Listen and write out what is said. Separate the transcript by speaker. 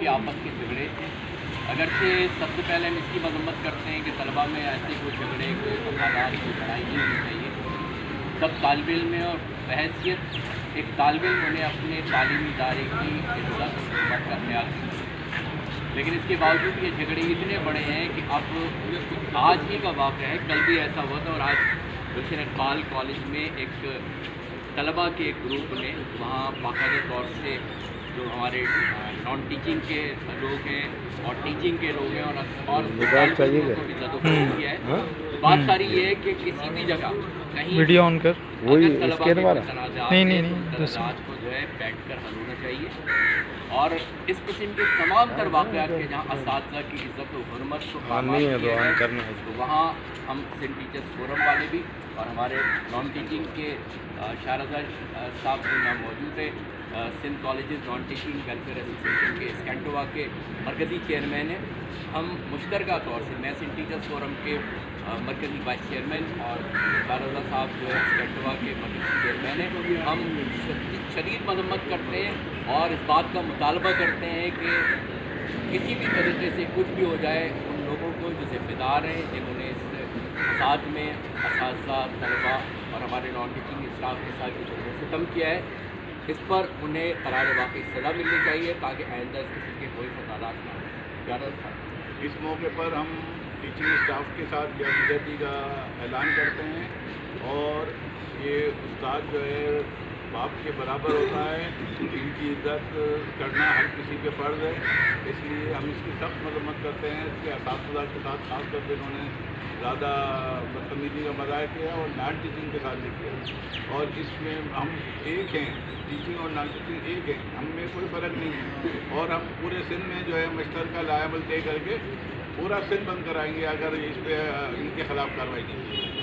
Speaker 1: के आपस के झगड़े, अगरचे सबसे पहले हम इसकी मजम्मत करते हैं कि तलबा में ऐसे कोई झगड़े, कोई फसादात, कोई लड़ाई नहीं होनी चाहिए। सब तालिब इल्म और बहैसियत एक तालिब इल्म उन्हें अपने तालीमी इदारे की इज्जत खिदमत का ख्याल रखें। लेकिन इसके बावजूद ये झगड़े इतने बड़े हैं कि अब आज ही का वाक़या है, कल भी ऐसा हुआ था। और आज गुलशन इकबाल कॉलेज में एक तलबा के एक ग्रुप ने वहाँ बाकायदा तौर से जो हमारे नॉन टीचिंग के लोग हैं और टीचिंग के लोग हैं और को भी जदोजहद किया है। तो बात सारी ये है कि किसी भी जगह कहीं
Speaker 2: वीडियो ऑन कर
Speaker 1: वही इसके तनाज़ात को जो है बैठ कर हल होना चाहिए। और इस किस्म के तमाम तर वाक़यात के जहाँ असातिज़ा की इज़्ज़त और हुर्मत को तो वहाँ हम सिंध टीचर्स फोरम वाले भी और हमारे नॉन टीचिंग के शारदा साहब जो यहाँ मौजूद है, Sindh colleges non teaching welfare association के स्कैंटोवा के मरकज़ी चेयरमैन हैं। हम मुश्तरका तौर से मैं सिंध टीचर्स फोरम के मरकज़ी वाइस चेयरमैन और शारदा साहब जो है स्कैंटोवा के मरकज़ी चेयरमैन हैं, हम शदीद मजम्मत करते हैं और इस बात का मुतालबा करते हैं कि किसी भी तरीके से कुछ भी हो जाए उन लोगों को जो ज़िम्मेदार हैं जिन्होंने इस फसाद में असातिज़ा, तलबा और हमारे नॉन टीचिंग स्टाफ के साथ जो सितम किया है, इस पर उन्हें करार वाक़ई सज़ा मिलनी चाहिए ताकि आइंदा इस किस्म के कोई फसादात ना हो।
Speaker 3: इस मौके पर हम टीचिंग स्टाफ के साथ यकजहती का ऐलान करते हैं और ये उस्ताद जो है बाप के बराबर होता है, इनकी इज़्ज़त करना हर किसी पे फ़र्ज़ है। इसलिए हम इसकी सख्त मजम्मत करते हैं कि असातिज़ा के साथ खास कर जिन्होंने ज़्यादा बदतमीज़ी का मज़ाहिर किया और नॉन टीचिंग के साथ नहीं किया। और इसमें हम एक हैं, टीचिंग और नॉन टीचिंग एक है, हम में कोई फ़र्क नहीं है। और हम पूरे सिंध में जो है मुश्तरका लाएबल तय करके पूरा सिंध बंद कराएंगे अगर इस पर इनके ख़िलाफ़ कार्रवाई नहीं की।